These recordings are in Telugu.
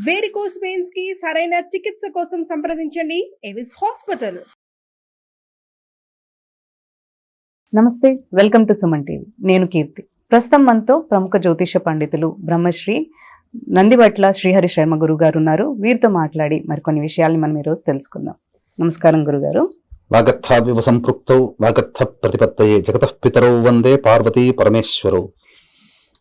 వేరికోస్ వెయిన్స్ కి సరైన చికిత్స కోసం సంప్రదించండి ఎవిస్ హాస్పిటల్. నమస్తే, వెల్కమ్ టు సుమన్ టీవీ. నేను కీర్తి. ప్రస్తుతం మనతో ప్రముఖ జ్యోతిష పండితులు బ్రహ్మశ్రీ నందిబట్ల శ్రీహరి శర్మ గురువు గారు ఉన్నారు. వీరితో మాట్లాడి మరికొన్ని విషయాల్ని మనం ఈరోజు తెలుసుకుందాం. నమస్కారం గురుగారు. వాగర్థావివ సంపృక్తౌ వాగర్థ ప్రతిపత్తయే జగతః పితరౌ వందే పార్వతీ పరమేశ్వరౌ.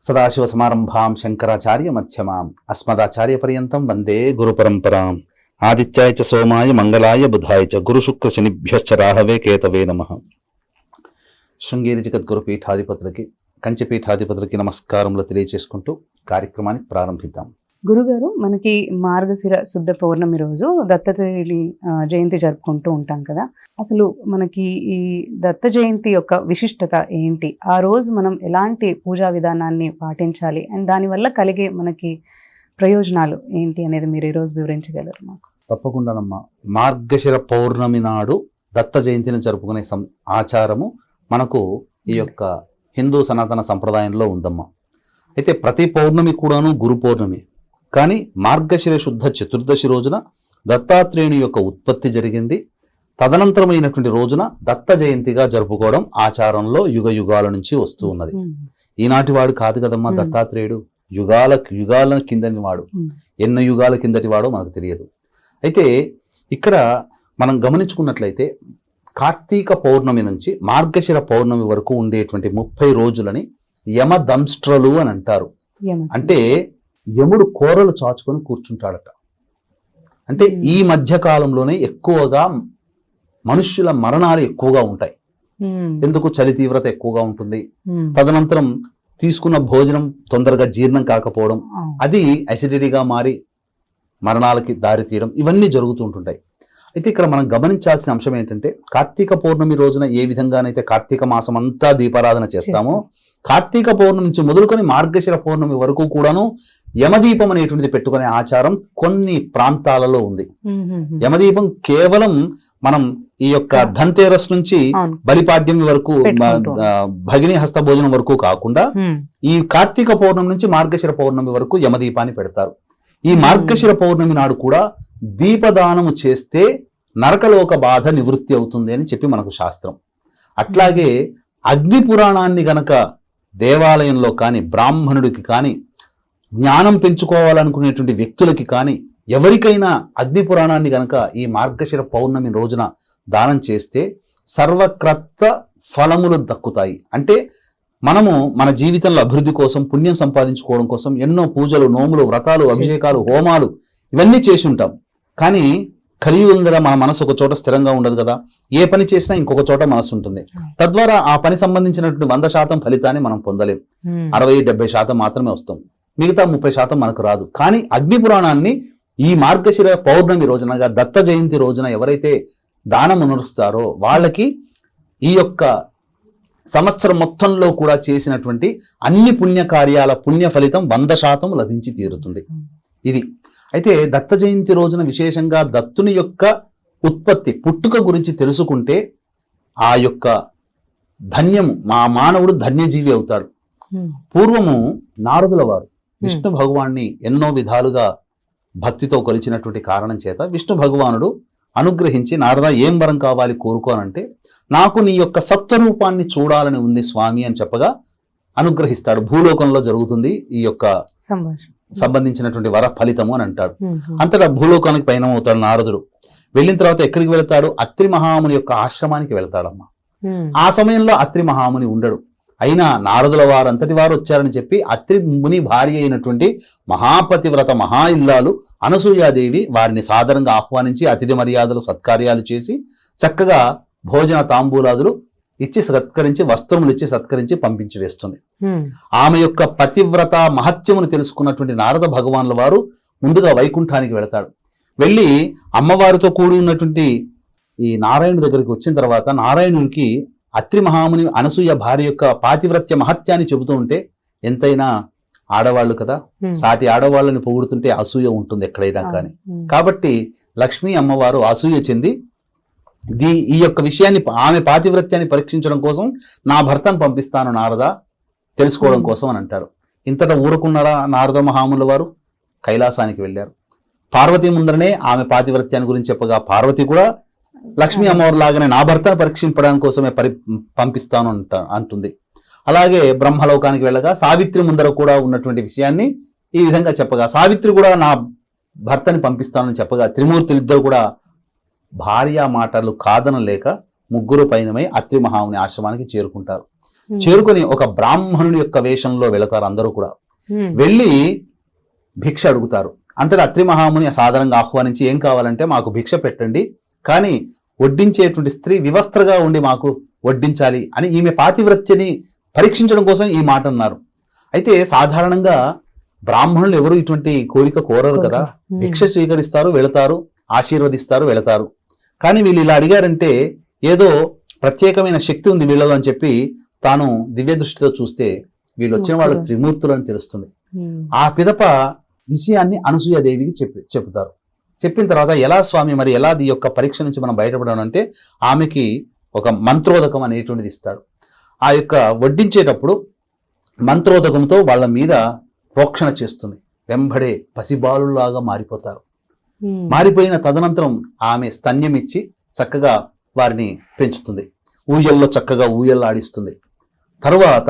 సదాశివ సమారంభాం శంకరాచార్య మధ్యమాం అస్మదాచార్య పర్యంతం వందే గురు పరంపరాం. ఆదిత్యాయ చ సోమాయ మంగళాయ బుధాయ చ గురు శుక్ర శనిభ్యశ్చ రాహవే కేతవే నమః. శృంగేరి జగద్గురు పీఠాధిపతులకి, కంచి పీఠాధిపతులకి నమస్కారములు తెలియజేసుకుంటూ కార్యక్రమాన్ని ప్రారంభిద్దాం. గురుగారు, మనకి మార్గశిర శుద్ధ పౌర్ణమి రోజు దత్తాత్రేయుని జయంతి జరుపుకుంటూ ఉంటాం కదా. అసలు మనకి ఈ దత్త జయంతి యొక్క విశిష్టత ఏంటి? ఆ రోజు మనం ఎలాంటి పూజా విధానాన్ని పాటించాలి అండ్ దానివల్ల కలిగే మనకి ప్రయోజనాలు ఏంటి అనేది మీరు ఈరోజు వివరించగలరు మాకు? తప్పకుండానమ్మా. మార్గశిర పౌర్ణమి నాడు దత్త జయంతిని జరుపుకునే ఆచారము మనకు ఈ యొక్క హిందూ సనాతన సంప్రదాయంలో ఉందమ్మా. అయితే ప్రతి పౌర్ణమి కూడాను గురు పౌర్ణమి. కానీ మార్గశిర శుద్ధ చతుర్దశి రోజున దత్తాత్రేయుని యొక్క ఉత్పత్తి జరిగింది. తదనంతరమైనటువంటి రోజున దత్త జయంతిగా జరుపుకోవడం ఆచారంలో యుగ యుగాల నుంచి వస్తూ ఉన్నది. ఈనాటి వాడు కాదు కదమ్మా దత్తాత్రేయుడు, యుగాల కిందని వాడు, ఎన్నో యుగాల కిందటి వాడో మనకు తెలియదు. అయితే ఇక్కడ మనం గమనించుకున్నట్లయితే కార్తీక పౌర్ణమి నుంచి మార్గశిర పౌర్ణమి వరకు ఉండేటువంటి 30 రోజులని యమదంష్ట్రలు అని అంటారు. అంటే యముడు కోరలు చాచుకొని కూర్చుంటాడట. అంటే ఈ మధ్య కాలంలోనే ఎక్కువగా మనుష్యుల మరణాలు ఎక్కువగా ఉంటాయి. ఎందుకు? చలి తీవ్రత ఎక్కువగా ఉంటుంది. తదనంతరం తీసుకున్న భోజనం తొందరగా జీర్ణం కాకపోవడం, అది అసిడిటీగా మారి మరణాలకి దారి తీయడం, ఇవన్నీ జరుగుతుంటుంటాయి. అయితే ఇక్కడ మనం గమనించాల్సిన అంశం ఏంటంటే, కార్తీక పౌర్ణమి రోజున ఏ విధంగానైతే కార్తీక మాసం అంతా దీపారాధన చేస్తామో, కార్తీక పౌర్ణమి నుంచి మొదలుకొని మార్గశిర పౌర్ణమి వరకు కూడాను యమదీపం అనేటువంటిది పెట్టుకునే ఆచారం కొన్ని ప్రాంతాలలో ఉంది. యమదీపం కేవలం మనం ఈ యొక్క ధన్తేరస్ నుంచి బలిపాడ్యం వరకు, భగిని హస్త భోజనం వరకు కాకుండా ఈ కార్తీక పౌర్ణమి నుంచి మార్గశిర పౌర్ణమి వరకు యమదీపాన్ని పెడతారు. ఈ మార్గశిర పౌర్ణమి నాడు కూడా దీపదానము చేస్తే నరకలోక బాధ నివృత్తి అవుతుంది అని చెప్పి మనకు శాస్త్రం. అట్లాగే అగ్ని పురాణాన్ని గనక దేవాలయంలో కానీ, బ్రాహ్మణుడికి కానీ, జ్ఞానం పెంచుకోవాలనుకునేటువంటి వ్యక్తులకి కానీ, ఎవరికైనా అగ్ని పురాణాన్ని గనక ఈ మార్గశిర పౌర్ణమి రోజున దానం చేస్తే సర్వక్రత్త ఫలములు దక్కుతాయి. అంటే మనము మన జీవితంలో అభివృద్ధి కోసం, పుణ్యం సంపాదించుకోవడం కోసం ఎన్నో పూజలు, నోములు, వ్రతాలు, అభిషేకాలు, హోమాలు ఇవన్నీ చేసి ఉంటాం. కానీ కలియుగం కదా, మన మనసు ఒక చోట స్థిరంగా ఉండదు కదా. ఏ పని చేసినా ఇంకొక చోట మనసు ఉంటుంది. తద్వారా ఆ పని సంబంధించినటువంటి 100% ఫలితాన్ని మనం పొందలేం. 60-70% మాత్రమే వస్తాం. మిగతా 30% మనకు రాదు. కానీ అగ్ని పురాణాన్ని ఈ మార్గశిర పౌర్ణమి రోజున, దత్త జయంతి రోజున ఎవరైతే దానం అనురుస్తారో వాళ్ళకి ఈ యొక్క సంవత్సరం మొత్తంలో కూడా చేసినటువంటి అన్ని పుణ్యకార్యాల పుణ్య ఫలితం 100% లభించి తీరుతుంది. ఇది అయితే దత్త జయంతి రోజున విశేషంగా దత్తుని యొక్క ఉత్పత్తి, పుట్టుక గురించి తెలుసుకుంటే ఆ యొక్క ధన్యము, మా మానవుడు ధన్యజీవి అవుతాడు. పూర్వము నారదుల వారు విష్ణు భగవాన్ని ఎన్నో విధాలుగా భక్తితో కొలిచినటువంటి కారణం చేత విష్ణు భగవానుడు అనుగ్రహించి, నారద ఏం వరం కావాలి కోరుకోనంటే, నాకు నీ యొక్క సత్వరూపాన్ని చూడాలని ఉంది స్వామి అని చెప్పగా అనుగ్రహిస్తాడు. భూలోకంలో జరుగుతుంది ఈ యొక్క సంబంధించినటువంటి వర ఫలితము అని అంటాడు. అంతటా భూలోకానికి పయనం అవుతాడు నారదుడు. వెళ్ళిన తర్వాత ఎక్కడికి వెళతాడు? అత్రి మహాముని యొక్క ఆశ్రమానికి వెళతాడమ్మా. ఆ సమయంలో అత్రి మహాముని ఉండడు. అయినా నారదుల వారు అంతటి వారు వచ్చారని చెప్పి అత్రి ముని భార్య అయినటువంటి మహాపతివ్రత మహా ఇల్లాలు అనసూయాదేవి వారిని సాదరంగా ఆహ్వానించి అతిథి మర్యాదలు, సత్కార్యాలు చేసి చక్కగా భోజన తాంబూలాదులు ఇచ్చి సత్కరించి, వస్త్రములు ఇచ్చి సత్కరించి పంపించి వేస్తుంది. ఆమె యొక్క పతివ్రత మహత్యమును తెలుసుకున్నటువంటి నారద భగవానుల వారు ముందుగా వైకుంఠానికి వెళతాడు. వెళ్ళి అమ్మవారితో కూడి ఉన్నటువంటి ఈ నారాయణుడి దగ్గరికి వచ్చిన తర్వాత నారాయణుడికి అత్రి మహాముని అనసూయ భార్య యొక్క పాతివ్రత్య మహత్యాన్ని చెబుతూ ఉంటే, ఎంతైనా ఆడవాళ్ళు కదా, సాటి ఆడవాళ్ళని పొగుడుతుంటే అసూయ ఉంటుంది ఎక్కడైనా కానీ. కాబట్టి లక్ష్మీ అమ్మవారు అసూయ చెంది ఈ యొక్క విషయాన్ని, ఆమె పాతివ్రత్యాన్ని పరీక్షించడం కోసం నా భర్తను పంపిస్తాను నారద, తెలుసుకోవడం కోసం అని అంటాడు. ఇంతటా ఊరుకున్నారా నారద మహాముల వారు? కైలాసానికి వెళ్ళారు. పార్వతి ముందరనే ఆమె పాతివ్రత్యాన్ని గురించి చెప్పగా పార్వతి కూడా లక్ష్మీ అమ్మవారు లాగానే నా భర్తను పరీక్షింపడానికి కోసమే పంపిస్తాను అంటుంది. అలాగే బ్రహ్మలోకానికి వెళ్ళగా సావిత్రి ముందర కూడా ఉన్నటువంటి విషయాన్ని ఈ విధంగా చెప్పగా సావిత్రి కూడా నా భర్తని పంపిస్తానని చెప్పగా త్రిమూర్తులిద్దరు కూడా భార్య మాటలు కాదనలేక ముగ్గురు పైనమై అత్రి మహాముని ఆశ్రమానికి చేరుకుంటారు. చేరుకొని ఒక బ్రాహ్మణుని యొక్క వేషంలో వెళతారు. అందరూ కూడా వెళ్ళి భిక్ష అడుగుతారు. అంతటా అత్రి మహాముని సాధారణంగా ఆహ్వానించి ఏం కావాలంటే మాకు భిక్ష పెట్టండి, కానీ వడ్డించేటువంటి స్త్రీ వివస్త్రగా ఉండి మాకు వడ్డించాలి అని ఈమె పాతివ్రత్యని పరీక్షించడం కోసం ఈ మాట అన్నారు. అయితే సాధారణంగా బ్రాహ్మణులు ఎవరు ఇటువంటి కోరిక కోరరు కదా, భిక్ష స్వీకరిస్తారు, వెళతారు, ఆశీర్వదిస్తారు, వెళతారు. కానీ వీళ్ళు ఇలా అడిగారంటే ఏదో ప్రత్యేకమైన శక్తి ఉంది వీళ్ళలో అని చెప్పి తాను దివ్య దృష్టితో చూస్తే వీళ్ళు వచ్చిన వాళ్ళు త్రిమూర్తులు అని తెలుస్తుంది. ఆ పిదప విషయాన్ని అనసూయాదేవికి చెప్తారు. చెప్పిన తర్వాత ఎలా స్వామి మరి ఎలా ఈ యొక్క పరీక్ష నుంచి మనం బయటపడడం అంటే ఆమెకి ఒక మంత్రోదకం అనేటువంటిది ఇస్తాడు. ఆ యొక్క వడ్డించేటప్పుడు మంత్రోదకంతో వాళ్ళ మీద ప్రోక్షణ చేస్తుంది. వెంబడే పసిబాలులాగా మారిపోతారు. మారిపోయిన తదనంతరం ఆమె స్తన్యం ఇచ్చి చక్కగా వారిని పెంచుతుంది. ఊయల్లో చక్కగా ఊయల్లో ఆడిస్తుంది. తరువాత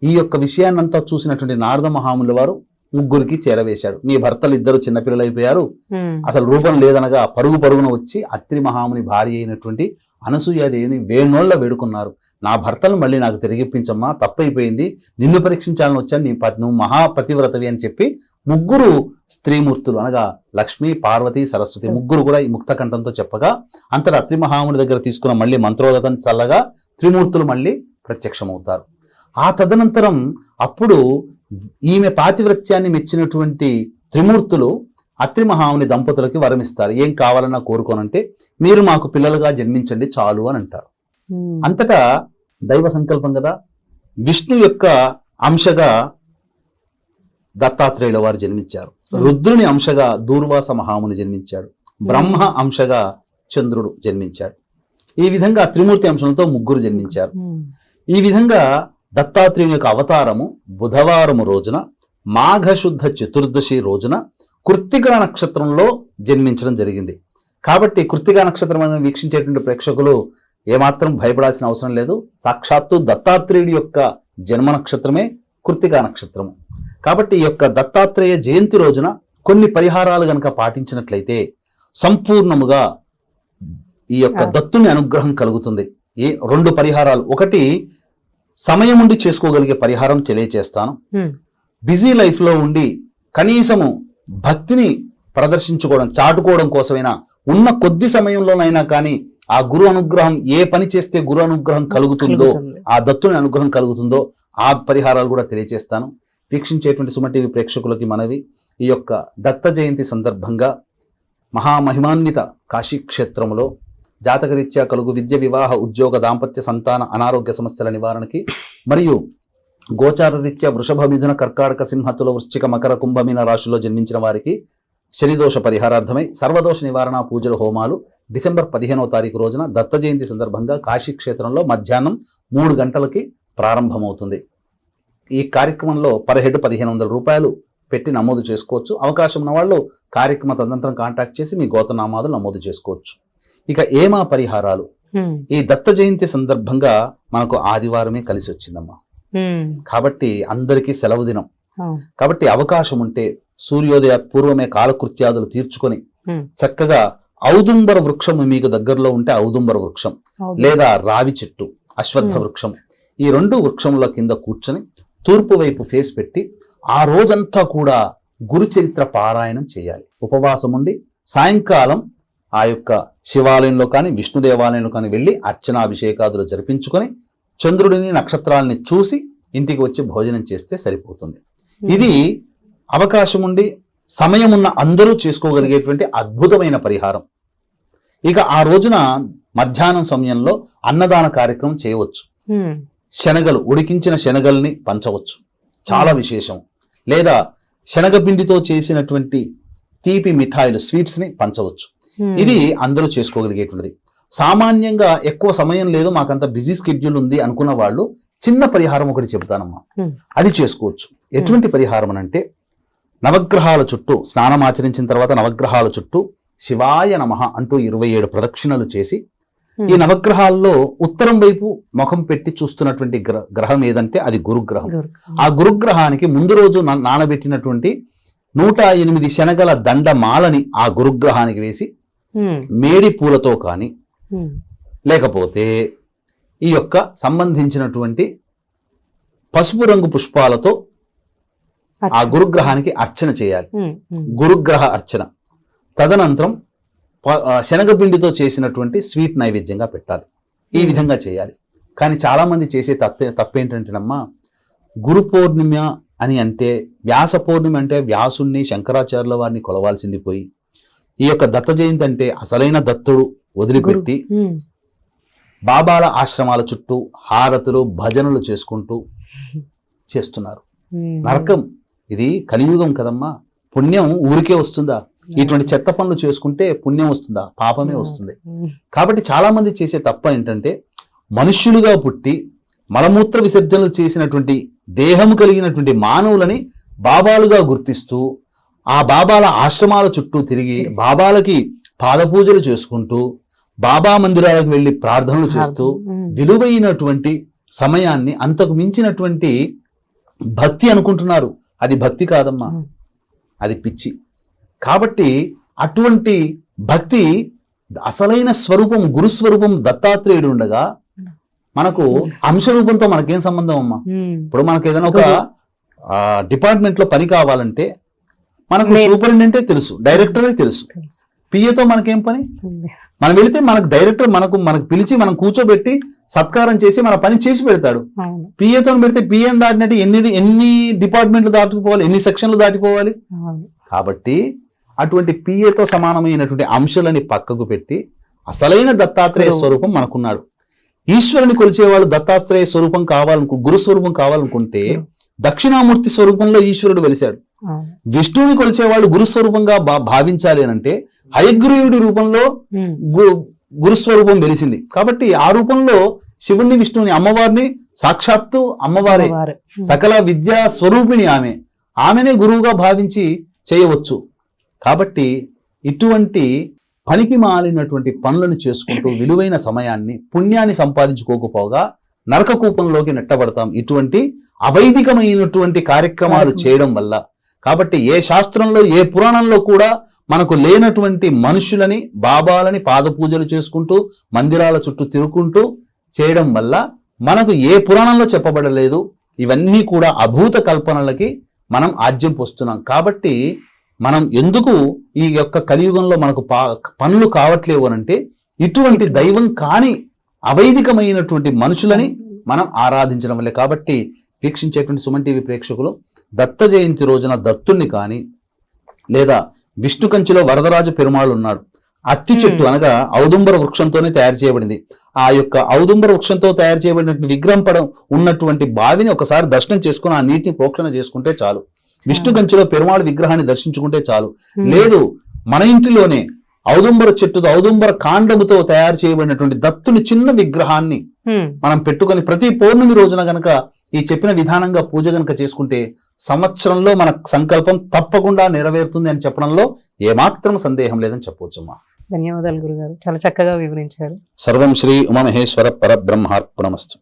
ఈ యొక్క విషయాన్నంతా చూసినటువంటి నారద మహాముల వారు ముగ్గురికి చేరవేశాడు. మీ భర్తలు ఇద్దరు చిన్నపిల్లలు అయిపోయారు, అసలు రూపం లేదనగా పరుగున వచ్చి అత్రి మహాముని భార్య అయినటువంటి అనసూయాదేవిని వేణోళ్ళ వేడుకున్నారు. నా భర్తలు మళ్ళీ నాకు తిరిగిప్పించమ్మా, తప్పైపోయింది, నిన్ను పరీక్షించాలని వచ్చాను, నువ్వు మహాపతివ్రతవి అని చెప్పి ముగ్గురు స్త్రీమూర్తులు అనగా లక్ష్మి, పార్వతి, సరస్వతి ముగ్గురు కూడా ఈ ముక్త కంఠంతో చెప్పగా అంతటా అత్రి మహాముని దగ్గర తీసుకున్న మళ్ళీ మంత్రోదకం చల్లగా త్రిమూర్తులు మళ్ళీ ప్రత్యక్షమవుతారు. ఆ తదనంతరం అప్పుడు ఈమె పాతివ్రత్యాన్ని మెచ్చినటువంటి త్రిమూర్తులు అత్రి మహాముని దంపతులకి వరమిస్తారు. ఏం కావాలన్నా కోరుకోనంటే మీరు మాకు పిల్లలుగా జన్మించండి చాలు అని అంటారు. అంతటా దైవ సంకల్పం కదా, విష్ణు యొక్క అంశగా దత్తాత్రేయుల వారు జన్మించారు. రుద్రుని అంశగా దూర్వాస మహాముని జన్మించాడు. బ్రహ్మ అంశగా చంద్రుడు జన్మించాడు. ఈ విధంగా త్రిమూర్తి అంశంతో ముగ్గురు జన్మించారు. ఈ విధంగా దత్తాత్రేయుని యొక్క అవతారము బుధవారము రోజున మాఘశుద్ధ చతుర్దశి రోజున కృత్తికా నక్షత్రంలో జన్మించడం జరిగింది. కాబట్టి కృత్తికా నక్షత్రం అనేది వీక్షించేటువంటి ప్రేక్షకులు ఏమాత్రం భయపడాల్సిన అవసరం లేదు. సాక్షాత్తు దత్తాత్రేయుడి యొక్క జన్మ నక్షత్రమే కృత్తికా నక్షత్రము. కాబట్టి ఈ యొక్క దత్తాత్రేయ జయంతి రోజున కొన్ని పరిహారాలు గనక పాటించినట్లయితే సంపూర్ణముగా ఈ యొక్క దత్తుని అనుగ్రహం కలుగుతుంది. రెండు పరిహారాలు, ఒకటి సమయం ఉండి చేసుకోగలిగే పరిహారం తెలియచేస్తాను. బిజీ లైఫ్ లో ఉండి కనీసము భక్తిని ప్రదర్శించుకోవడం, చాటుకోవడం కోసమైనా ఉన్న కొద్ది సమయంలోనైనా కానీ ఆ గురు అనుగ్రహం, ఏ పని చేస్తే గురు అనుగ్రహం కలుగుతుందో, ఆ దత్తుని అనుగ్రహం కలుగుతుందో ఆ పరిహారాలు కూడా తెలియజేస్తాను. వీక్షించేటువంటి సుమ టీవీ ప్రేక్షకులకి మనవి, ఈ యొక్క దత్త జయంతి సందర్భంగా మహామహిమాన్విత కాశీక్షేత్రములో జాతకరీత్యా కలుగు విద్య, వివాహ, ఉద్యోగ, దాంపత్య, సంతాన, అనారోగ్య సమస్యల నివారణకి మరియు గోచార రీత్యా వృషభ, మిథున, కర్కాటక, సింహతుల, వృశ్చిక, మకర, కుంభమీన రాశిలో జన్మించిన వారికి శనిదోష పరిహారార్థమై సర్వదోష నివారణ పూజల హోమాలు డిసెంబర్ 15వ తారీఖు రోజున దత్త జయంతి సందర్భంగా కాశీక్షేత్రంలో మధ్యాహ్నం 3 గంటలకి ప్రారంభమవుతుంది. ఈ కార్యక్రమంలో పర్ హెడ్ 1500 రూపాయలు పెట్టి నమోదు చేసుకోవచ్చు. అవకాశం ఉన్న వాళ్ళు కార్యక్రమ తదనంతరం కాంటాక్ట్ చేసి మీ గోతనామాలు నమోదు చేసుకోవచ్చు. ఇక ఏమా పరిహారాలు, ఈ దత్త జయంతి సందర్భంగా మనకు ఆదివారమే కలిసి వచ్చిందమ్మా. కాబట్టి అందరికీ సెలవు దినం. కాబట్టి అవకాశం ఉంటే సూర్యోదయ పూర్వమే కాలకృత్యాదులు తీర్చుకొని చక్కగా ఔదుంబర వృక్షం మీకు దగ్గరలో ఉంటే ఔదుంబర వృక్షం లేదా రావి చెట్టు, అశ్వత్థ వృక్షం, ఈ 2 వృక్షముల కింద కూర్చొని తూర్పు వైపు ఫేస్ పెట్టి ఆ రోజంతా కూడా గురు చరిత్ర పారాయణం చేయాలి. ఉపవాసం ఉండి సాయంకాలం ఆ యొక్క శివాలయంలో కానీ విష్ణు దేవాలయంలో కానీ వెళ్ళి అర్చనాభిషేకాదులు జరిపించుకొని చంద్రుడిని, నక్షత్రాలని చూసి ఇంటికి వచ్చి భోజనం చేస్తే సరిపోతుంది. ఇది అవకాశం ఉండి సమయం ఉన్న అందరూ చేసుకోగలిగేటువంటి అద్భుతమైన పరిహారం. ఇక ఆ రోజున మధ్యాహ్నం సమయంలో అన్నదాన కార్యక్రమం చేయవచ్చు. శనగలు, ఉడికించిన శనగల్ని పంచవచ్చు, చాలా విశేషం. లేదా శనగపిండితో చేసినటువంటి తీపి మిఠాయిలు, స్వీట్స్ ని పంచవచ్చు. ఇది అందరూ చేసుకోగలిగేటువంటిది. సామాన్యంగా ఎక్కువ సమయం లేదు, మాకంత బిజీ స్కెడ్యూల్ ఉంది అనుకున్న వాళ్ళు చిన్న పరిహారం ఒకటి చెబుతానమ్మా, అది చేసుకోవచ్చు. ఎటువంటి పరిహారం అంటే నవగ్రహాల చుట్టూ స్నానం ఆచరించిన తర్వాత నవగ్రహాల చుట్టూ శివాయ నమః అంటూ 27 ప్రదక్షిణలు చేసి ఈ నవగ్రహాల్లో ఉత్తరం వైపు ముఖం పెట్టి చూస్తున్నటువంటి గ్రహం ఏదంటే అది గురుగ్రహం. ఆ గురుగ్రహానికి ముందు రోజు నానబెట్టినటువంటి 108 శనగల దండమాలని ఆ గురుగ్రహానికి వేసి మేడి పూలతో కానీ లేకపోతే ఈ యొక్క సంబంధించినటువంటి పసుపు రంగు పుష్పాలతో ఆ గురుగ్రహానికి అర్చన చేయాలి. గురుగ్రహ అర్చన. తదనంతరం శనగపిండితో చేసినటువంటి స్వీట్ నైవేద్యంగా పెట్టాలి. ఈ విధంగా చేయాలి. కానీ చాలా మంది చేసే తప్పేంటంటేనమ్మా, గురు పౌర్ణిమ అని అంటే, వ్యాస పౌర్ణిమ అంటే వ్యాసుణ్ణి శంకరాచార్యుల వారిని కొలవాల్సింది పోయి, ఈ యొక్క దత్త జయంతి అంటే అసలైన దత్తుడు వదిలిపెట్టి బాబాల ఆశ్రమాల చుట్టూ హారతులు భజనలు చేసుకుంటూ చేస్తున్నారు. నరకం. ఇది కలియుగం కదమ్మా. పుణ్యం ఊరికే వస్తుందా? ఇటువంటి చెత్త పనులు చేసుకుంటే పుణ్యం వస్తుందా? పాపమే వస్తుంది. కాబట్టి చాలా మంది చేసే తప్ప ఏంటంటే, మనుష్యులుగా పుట్టి మలమూత్ర విసర్జనలు చేసినటువంటి దేహము కలిగినటువంటి మానవులని బాబాలుగా గుర్తిస్తూ ఆ బాబాల ఆశ్రమాల చుట్టూ తిరిగి బాబాలకి పాదపూజలు చేసుకుంటూ బాబా మందిరాలకు వెళ్ళి ప్రార్థనలు చేస్తూ విలువైనటువంటి సమయాన్ని అంతకు మించినటువంటి భక్తి అనుకుంటున్నారు. అది భక్తి కాదమ్మా, అది పిచ్చి. కాబట్టి అటువంటి భక్తి అసలైన స్వరూపం గురుస్వరూపం దత్తాత్రేయుడు ఉండగా మనకు అంశరూపంతో మనకేం సంబంధం అమ్మా? ఇప్పుడు మనకు ఏదైనా ఒక డిపార్ట్మెంట్ లో పని కావాలంటే మనకు సూపరింటెండెంటే తెలుసు, డైరెక్టరే తెలుసు, పిఏతో మనకేం పని? మనం వెళితే మనకు డైరెక్టర్ మనకు పిలిచి మనం కూర్చోబెట్టి సత్కారం చేసి మన పని చేసి పెడతాడు. పిఏతో పెడితే పిఏని దాటినట్టు ఎన్ని డిపార్ట్మెంట్లు దాటిపోవాలి, ఎన్ని సెక్షన్లు దాటిపోవాలి. కాబట్టి అటువంటి పిఏతో సమానమైనటువంటి అంశాలని పక్కకు పెట్టి అసలైన దత్తాత్రేయ స్వరూపం మనకున్నాడు. ఈశ్వరుని కొలిచేవాళ్ళు దత్తాత్రేయ స్వరూపం గురు స్వరూపం కావాలనుకుంటే దక్షిణామూర్తి స్వరూపంలో ఈశ్వరుడు వెలిశాడు. విష్ణువుని కొలిచేవాళ్ళు గురుస్వరూపంగా భావించాలి అంటే హయగ్రీవుడి రూపంలో గురుస్వరూపం వెలిసింది. కాబట్టి ఆ రూపంలో శివుణ్ణి విష్ణువుని అమ్మవారిని సాక్షాత్తు అమ్మవారే, సకల విద్యా స్వరూపిణి ఆమెనే గురువుగా భావించి చేయవచ్చు. కాబట్టి ఇటువంటి పనికి మాలినటువంటి పనులను చేసుకుంటూ విలువైన సమయాన్ని పుణ్యాన్ని సంపాదించుకోకపోగా నరక కూపంలోకి నెట్టబడతాం ఇటువంటి అవైదికమైనటువంటి కార్యక్రమాలు చేయడం వల్ల. కాబట్టి ఏ శాస్త్రంలో ఏ పురాణంలో కూడా మనకు లేనటువంటి మనుషులని బాబాలని పాదపూజలు చేసుకుంటూ మందిరాల చుట్టూ తిరుగుకుంటూ చేయడం వల్ల మనకు ఏ పురాణంలో చెప్పబడలేదు. ఇవన్నీ కూడా అభూత కల్పనలకి మనం ఆజ్యం పోస్తున్నాం. కాబట్టి మనం ఎందుకు ఈ యొక్క కలియుగంలో మనకు పనులు కావట్లేవు అనంటే ఇటువంటి దైవం కాని అవైదికమైనటువంటి మనుషులని మనం ఆరాధించడం వల్లే. కాబట్టి వీక్షించేటువంటి సుమన్ టీవీ ప్రేక్షకులు దత్త జయంతి రోజున దత్తుణ్ణి కానీ లేదా విష్ణు కంచిలో వరదరాజ పెరుమాళ్ ఉన్నాడు. అత్తి చెట్టు అనగా ఔదుంబర వృక్షంతోనే తయారు చేయబడింది. ఆ యొక్క ఔదుంబర వృక్షంతో తయారు చేయబడినటువంటి విగ్రహం పడం ఉన్నటువంటి బావిని ఒకసారి దర్శనం చేసుకుని ఆ నీటిని ప్రోక్షణ చేసుకుంటే చాలు. విష్ణు కంచిలో పెరుమాళ్ విగ్రహాన్ని దర్శించుకుంటే చాలు. లేదు మన ఇంటిలోనే ఔదుంబర చెట్టు ఔదుంబర కాండముతో తయారు చేయబడినటువంటి దత్తుని చిన్న విగ్రహాన్ని మనం పెట్టుకొని ప్రతి పౌర్ణమి రోజున గనక ఈ చెప్పిన విధానంగా పూజ గనక చేసుకుంటే సంవత్సరంలో మన సంకల్పం తప్పకుండా నెరవేరుతుంది అని చెప్పడంలో ఏమాత్రం సందేహం లేదని చెప్పవచ్చమ్మా. ధన్యవాదాలు గురుగారు, చాలా చక్కగా వివరించారు. సర్వం శ్రీ ఉమామహేశ్వర పరబ్రహ్మార్పణమస్తు.